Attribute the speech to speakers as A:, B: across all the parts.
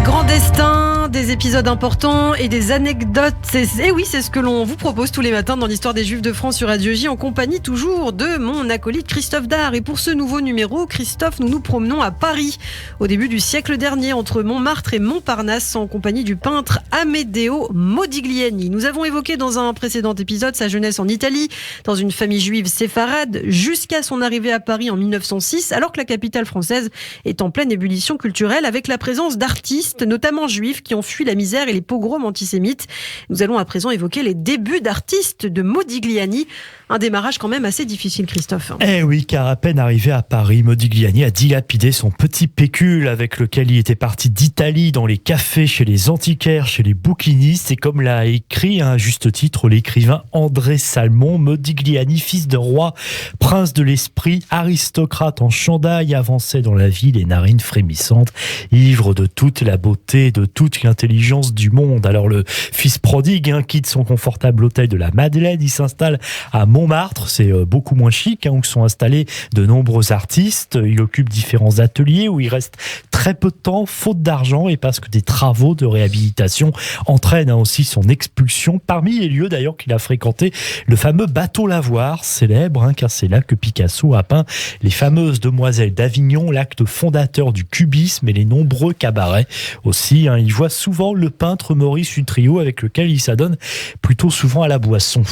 A: grands destins, des épisodes importants et des anecdotes. Et oui, c'est ce que l'on vous propose tous les matins dans l'histoire des Juifs de France sur Radio J, en compagnie toujours de mon acolyte Christophe Dard. Et pour ce nouveau numéro, Christophe, nous nous promenons à Paris au début du siècle dernier, entre Montmartre et Montparnasse, en compagnie du peintre Amedeo Modigliani. Nous avons évoqué dans un précédent épisode sa jeunesse en Italie, dans une famille juive séfarade, jusqu'à son arrivée à Paris en 1906, alors que la capitale française est en pleine ébullition culturelle, avec la présence d'artistes, notamment juifs, qui ont fui la misère et les pogroms antisémites. Nous allons à présent évoquer les débuts d'artistes de Modigliani. Un démarrage quand même assez difficile, Christophe.
B: Eh oui, car à peine arrivé à Paris, Modigliani a dilapidé son petit pécule avec lequel il était parti d'Italie, dans les cafés, chez les antiquaires, chez les bouquinistes. Et comme l'a écrit à juste titre l'écrivain André Salmon, Modigliani, fils de roi, prince de l'esprit, aristocrate en chandail, avançait dans la vie les narines frémissantes, ivre de toute la beauté, de toute l'intelligence du monde. Alors le fils prodigue quitte son confortable hôtel de la Madeleine, il s'installe à Montmartre, c'est beaucoup moins chic, où sont installés de nombreux artistes. Il occupe différents ateliers où il reste très peu de temps, faute d'argent, et parce que des travaux de réhabilitation entraînent aussi son expulsion. Parmi les lieux d'ailleurs qu'il a fréquenté, le fameux bateau lavoir, célèbre, car c'est là que Picasso a peint les fameuses demoiselles d'Avignon, l'acte fondateur du cubisme, et les nombreux cabarets aussi. Il voit souvent le peintre Maurice Utrillo, avec lequel il s'adonne plutôt souvent à la boisson.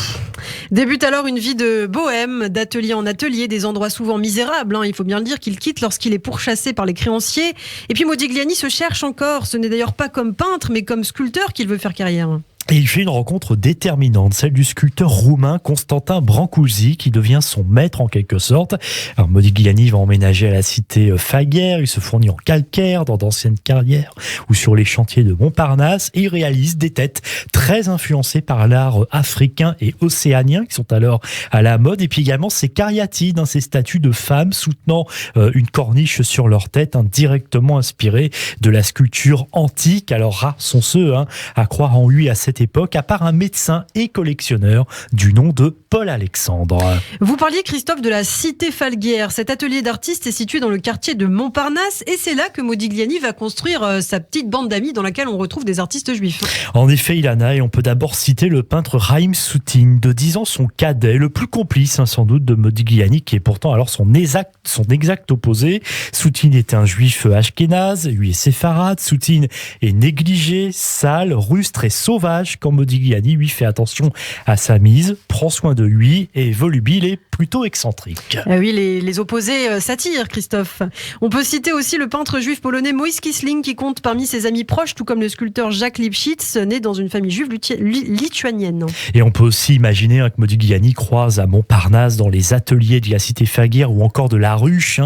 A: Débute alors une vie de bohème, d'atelier en atelier, des endroits souvent misérables, il faut bien le dire, qu'il quitte lorsqu'il est pourchassé par les créanciers. Et puis Modigliani se cherche encore. Ce n'est d'ailleurs pas comme peintre, mais comme sculpteur qu'il veut faire carrière.
B: Et il fait une rencontre déterminante, celle du sculpteur roumain Constantin Brancusi, qui devient son maître en quelque sorte. Alors Modigliani va emménager à la cité Falguière, il se fournit en calcaire dans d'anciennes carrières ou sur les chantiers de Montparnasse, et il réalise des têtes très influencées par l'art africain et océanien qui sont alors à la mode, et puis également ces cariatides, ces statues de femmes soutenant une corniche sur leur tête, directement inspirées de la sculpture antique. Alors rares sont ceux à croire en lui à cette époque, à part un médecin et collectionneur du nom de Paul Alexandre.
A: Vous parliez, Christophe, de la cité Falguière. Cet atelier d'artistes est situé dans le quartier de Montparnasse, et c'est là que Modigliani va construire sa petite bande d'amis dans laquelle on retrouve des artistes juifs.
B: En effet, il en a, et on peut d'abord citer le peintre Raïm Soutine, de 10 ans son cadet, le plus complice sans doute de Modigliani, qui est pourtant alors son exact opposé. Soutine est un juif ashkénaze, lui est séfarade. Soutine est négligé, sale, rustre et sauvage, quand Modigliani lui fait attention à sa mise, prend soin de lui et volubile et plutôt excentrique.
A: Ah oui, les opposés s'attirent, Christophe. On peut citer aussi le peintre juif polonais Moïse Kisling, qui compte parmi ses amis proches, tout comme le sculpteur Jacques Lipchitz, né dans une famille juive lituanienne.
B: Et on peut aussi imaginer que Modigliani croise à Montparnasse, dans les ateliers de la cité Falguière ou encore de la Ruche,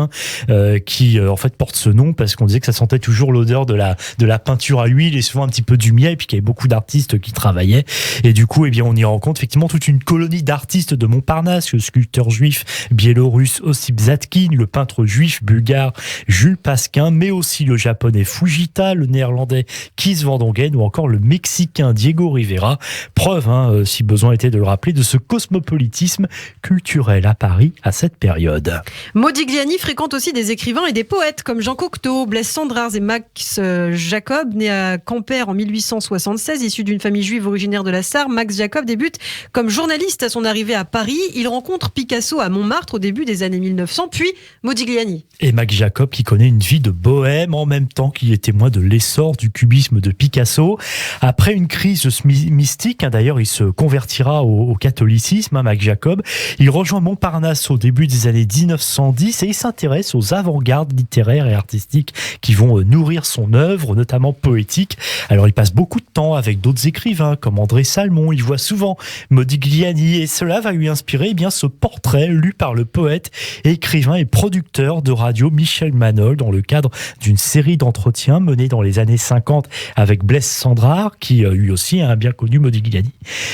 B: qui en fait porte ce nom parce qu'on disait que ça sentait toujours l'odeur de la peinture à l'huile et souvent un petit peu du miel, et puis qu'il y avait beaucoup d'artistes qui travaillaient. Et du coup, on y rencontre effectivement toute une colonie d'artistes de Montparnasse, le sculpteur juif biélorusse Ossip Zadkine, le peintre juif bulgare Jules Pasquin, mais aussi le japonais Fujita, le néerlandais Kees van Dongen ou encore le mexicain Diego Rivera. Preuve, si besoin était de le rappeler, de ce cosmopolitisme culturel à Paris à cette période.
A: Modigliani fréquente aussi des écrivains et des poètes comme Jean Cocteau, Blaise Cendrars et Max Jacob, né à Quimper en 1876, issu d'une famille juive originaire de la Sarre. Max Jacob débute comme journaliste à son arrivée à Paris. Il rencontre Picasso à Montmartre au début des années 1900, puis Modigliani.
B: Et Max Jacob, qui connaît une vie de bohème en même temps qu'il est témoin de l'essor du cubisme de Picasso. Après une crise mystique, d'ailleurs il se convertira au catholicisme, Max Jacob. Il rejoint Montparnasse au début des années 1910 et il s'intéresse aux avant-gardes littéraires et artistiques qui vont nourrir son œuvre, notamment poétique. Alors il passe beaucoup de temps avec d'autres écrivains comme André Salmon. Il voit souvent Modigliani et cela va lui inspirer ce portrait lu par le poète, écrivain et producteur de radio Michel Manol dans le cadre d'une série d'entretiens menés dans les années 50 avec Blaise Cendrars, qui lui aussi a bien connu Modigliani.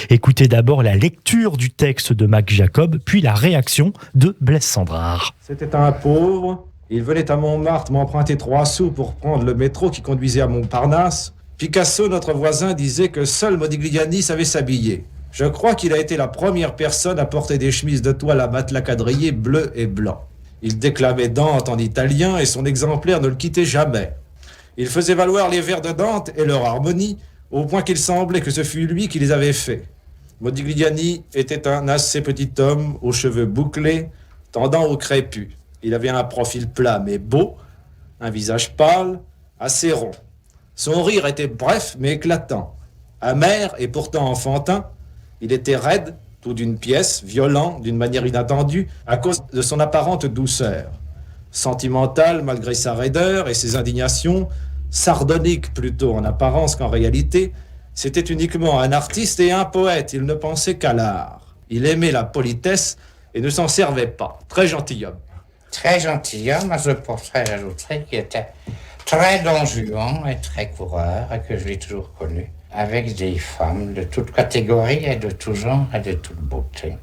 B: Écoutez d'abord la lecture du texte de Max Jacob, puis la réaction de Blaise Cendrars.
C: C'était un pauvre. Il venait à Montmartre m'emprunter 3 sous pour prendre le métro qui conduisait à Montparnasse. Picasso, notre voisin, disait que seul Modigliani savait s'habiller. Je crois qu'il a été la première personne à porter des chemises de toile à matelas quadrillés bleu et blanc. Il déclamait Dante en italien et son exemplaire ne le quittait jamais. Il faisait valoir les vers de Dante et leur harmonie, au point qu'il semblait que ce fût lui qui les avait faits. Modigliani était un assez petit homme, aux cheveux bouclés, tendant au crépus. Il avait un profil plat mais beau, un visage pâle, assez rond. Son rire était bref mais éclatant. Amer et pourtant enfantin, il était raide, tout d'une pièce, violent d'une manière inattendue, à cause de son apparente douceur. Sentimental malgré sa raideur et ses indignations, sardonique plutôt en apparence qu'en réalité, c'était uniquement un artiste et un poète, il ne pensait qu'à l'art. Il aimait la politesse et ne s'en servait pas. Très gentilhomme.
D: Très gentilhomme, je pourrais ajouter qu'il était très don Juan et très coureur, et que je l'ai toujours connu, avec des femmes de toute catégorie et de tout genre et de toute beauté.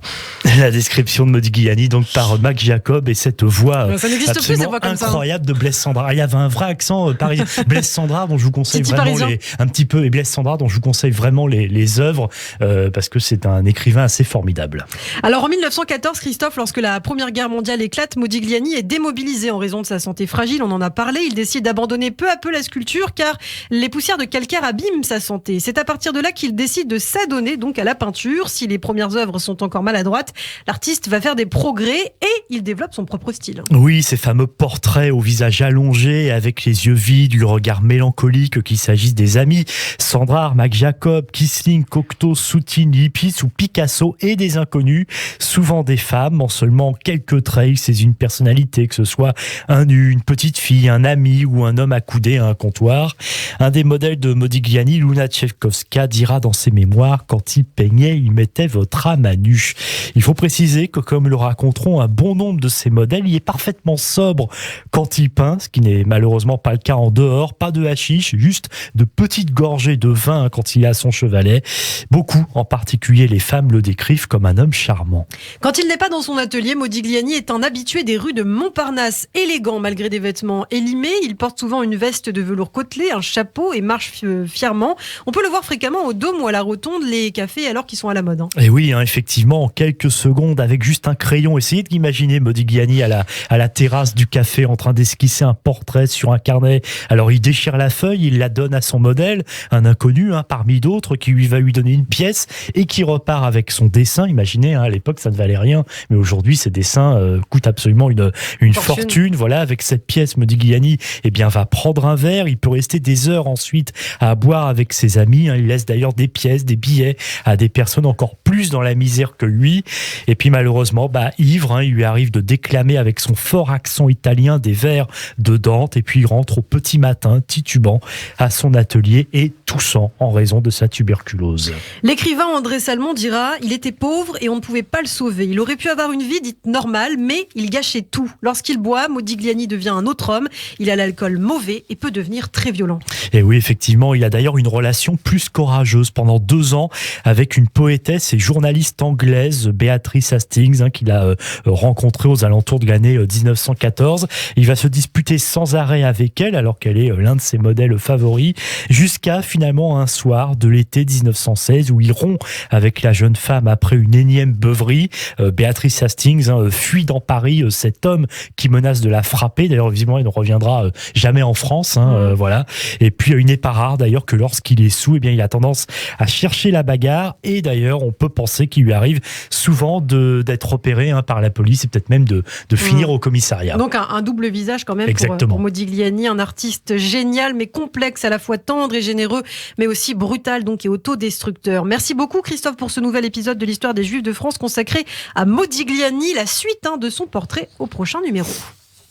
B: La description de Modigliani donc par Mac Jacob et cette voix
A: ça n'existe plus,
B: absolument
A: ces voix comme
B: incroyable de Blaise Cendrars. Il y avait un vrai accent parisien. Blaise Cendrars dont je vous conseille
A: Titi
B: vraiment
A: parisien.
B: un petit peu, et Blaise Cendrars dont je vous conseille vraiment les œuvres parce que c'est un écrivain assez formidable.
A: Alors en 1914, Christophe, lorsque la Première Guerre mondiale éclate, Modigliani est démobilisé en raison de sa santé fragile, on en a parlé. Il décide d'abandonner peu à peu la sculpture car les poussières de calcaire abîment sa santé. C'est à partir de là qu'il décide de s'adonner donc à la peinture. Si les premières œuvres sont encore maladroites, l'artiste va faire des progrès et il développe son propre style.
B: Oui, ces fameux portraits au visage allongé, avec les yeux vides, le regard mélancolique, qu'il s'agisse des amis, Cendrars, Mac Jacob, Kissling, Cocteau, Soutine, Lipis ou Picasso, et des inconnus, souvent des femmes, en seulement quelques traits, c'est une personnalité, que ce soit un nu, une petite fille, un ami ou un homme accoudé à un comptoir. Un des modèles de Modigliani, Luna Tchaikovska, dira dans ses mémoires, quand il peignait, il mettait votre âme à nu. Il faut préciser que, comme le raconteront un bon nombre de ses modèles, il est parfaitement sobre quand il peint, ce qui n'est malheureusement pas le cas en dehors, pas de hashish, juste de petites gorgées de vin quand il est à son chevalet. Beaucoup, en particulier les femmes, le décrivent comme un homme charmant.
A: Quand il n'est pas dans son atelier, Modigliani est un habitué des rues de Montparnasse, élégant malgré des vêtements élimés. Il porte souvent une veste de velours côtelé, un chapeau et marche fièrement. On peut le voir fréquemment au Dôme ou à la Rotonde, les cafés alors qu'ils sont à la mode.
B: Et oui, effectivement, en quelques secondes, avec juste un crayon, essayez d'imaginer Modigliani à la terrasse du café en train d'esquisser un portrait sur un carnet. Alors il déchire la feuille, il la donne à son modèle, un inconnu parmi d'autres, qui va lui donner une pièce et qui repart avec son dessin. Imaginez, à l'époque ça ne valait rien, mais aujourd'hui ces dessins coûtent absolument une fortune. Voilà, avec cette pièce, Modigliani va prendre un verre, il peut rester des heures ensuite à boire avec ses amis. Il laisse d'ailleurs des pièces, des billets à des personnes encore plus dans la misère que lui. Et puis malheureusement, ivre, il lui arrive de déclamer avec son fort accent italien des vers de Dante, et puis il rentre au petit matin, titubant, à son atelier et toussant en raison de sa tuberculose.
A: L'écrivain André Salmon dira « Il était pauvre et on ne pouvait pas le sauver. Il aurait pu avoir une vie dite normale, mais il gâchait tout. Lorsqu'il boit, Modigliani devient un autre homme. Il a l'alcool mauvais et peut devenir très violent. »
B: Et oui, effectivement, il a d'ailleurs une relation plus qu'orageuse pendant 2 ans avec une poétesse et journaliste anglaise, Beatrice Hastings, qu'il a rencontrée aux alentours de l'année 1914. Il va se disputer sans arrêt avec elle, alors qu'elle est l'un de ses modèles favoris, jusqu'à finalement un soir de l'été 1916 où il rompt avec la jeune femme après une énième beuverie. Beatrice Hastings fuit dans Paris cet homme qui menace de la frapper. D'ailleurs, visiblement, il ne reviendra jamais en France. Voilà. Et puis, il n'est pas rare d'ailleurs que lorsqu'il est sous, il a tendance à chercher la bagarre. Et d'ailleurs, on peut penser qu'il lui arrive souvent d'être opéré par la police et peut-être même de finir au commissariat.
A: Donc un double visage quand même pour Modigliani, un artiste génial mais complexe, à la fois tendre et généreux, mais aussi brutal donc et autodestructeur. Merci beaucoup Christophe pour ce nouvel épisode de l'histoire des Juifs de France consacré à Modigliani, la suite de son portrait au prochain numéro.